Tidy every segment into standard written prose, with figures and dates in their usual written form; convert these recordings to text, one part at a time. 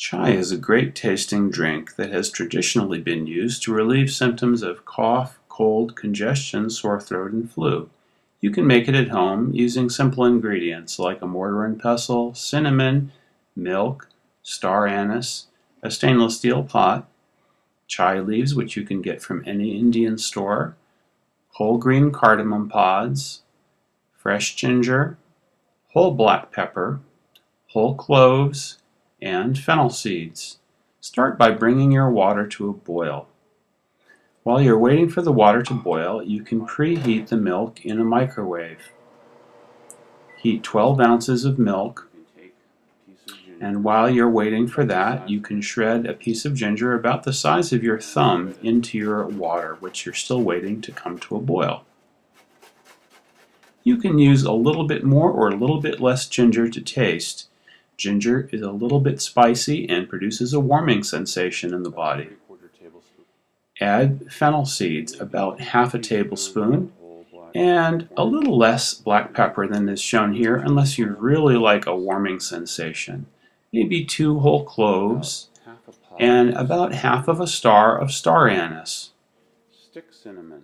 Chai is a great tasting drink that has traditionally been used to relieve symptoms of cough, cold, congestion, sore throat, and flu. You can make it at home using simple ingredients like a mortar and pestle, cinnamon, milk, star anise, a stainless steel pot, chai leaves which you can get from any Indian store, whole green cardamom pods, fresh ginger, whole black pepper, whole cloves, and fennel seeds. Start by bringing your water to a boil. While you're waiting for the water to boil, you can preheat the milk in a microwave. Heat 12 ounces of milk, and while you're waiting for that, you can shred a piece of ginger about the size of your thumb into your water, which you're still waiting to come to a boil. You can use a little bit more or a little bit less ginger to taste. Ginger is a little bit spicy and produces a warming sensation in the body. Add fennel seeds, about half a tablespoon, and a little less black pepper than is shown here unless you really like a warming sensation. Maybe 2 whole cloves and about half of a star of star anise. Stick cinnamon.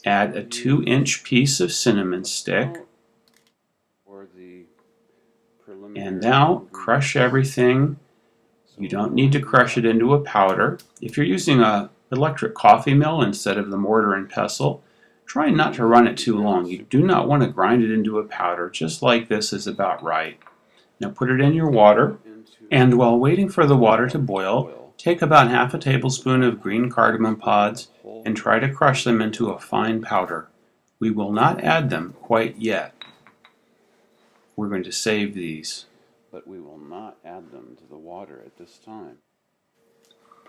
Add a 2-inch piece of cinnamon stick. And now crush everything. You don't need to crush it into a powder. If you're using an electric coffee mill instead of the mortar and pestle, try not to run it too long. You do not want to grind it into a powder. Just like this is about right. Now put it in your water, and while waiting for the water to boil, take about half a tablespoon of green cardamom pods and try to crush them into a fine powder. We will not add them quite yet. We're going to save these. But we will not add them to the water at this time.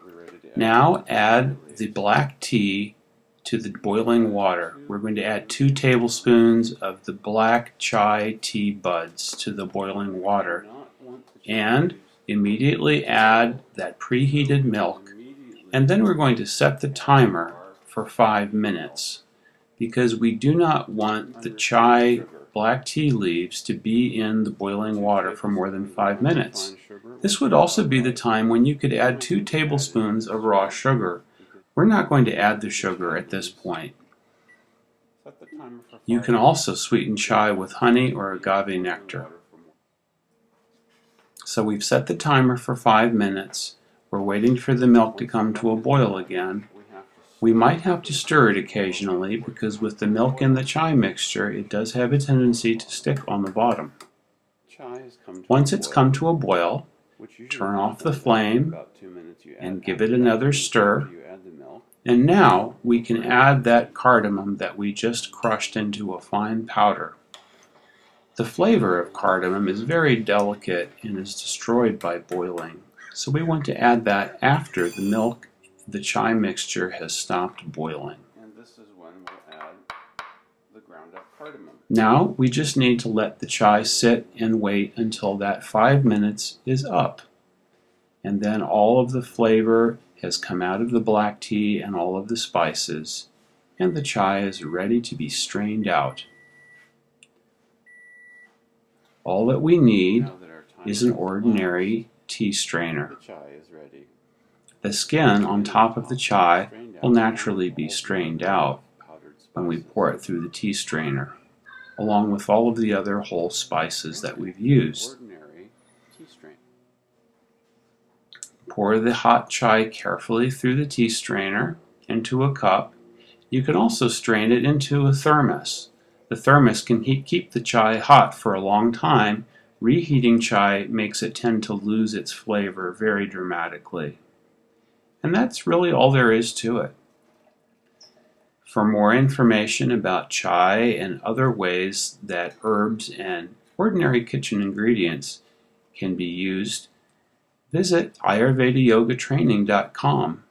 We're ready to add now add the black tea to the boiling water. We're going to add 2 tablespoons of the black chai tea buds to the boiling water. And immediately add that preheated milk. And then we're going to set the timer for 5 minutes because we do not want the chai black tea leaves to be in the boiling water for more than 5 minutes. This would also be the time when you could add 2 tablespoons of raw sugar. We're not going to add the sugar at this point. You can also sweeten chai with honey or agave nectar. So we've set the timer for 5 minutes. We're waiting for the milk to come to a boil again. We might have to stir it occasionally because with the milk in the chai mixture, it does have a tendency to stick on the bottom. Once it's come to a boil, turn off the flame and give it another stir. And now we can add that cardamom that we just crushed into a fine powder. The flavor of cardamom is very delicate and is destroyed by boiling. So we want to add that after the chai mixture has stopped boiling. And this is when we'll add the ground up cardamom. Now we just need to let the chai sit and wait until that 5 minutes is up. And then all of the flavor has come out of the black tea and all of the spices, and the chai is ready to be strained out. All that we need is an ordinary tea strainer. The chai is ready. The skin on top of the chai will naturally be strained out when we pour it through the tea strainer, along with all of the other whole spices that we've used. Pour the hot chai carefully through the tea strainer into a cup. You can also strain it into a thermos. The thermos can keep the chai hot for a long time. Reheating chai makes it tend to lose its flavor very dramatically. And that's really all there is to it. For more information about chai and other ways that herbs and ordinary kitchen ingredients can be used, visit ayurvediyogatraining.com.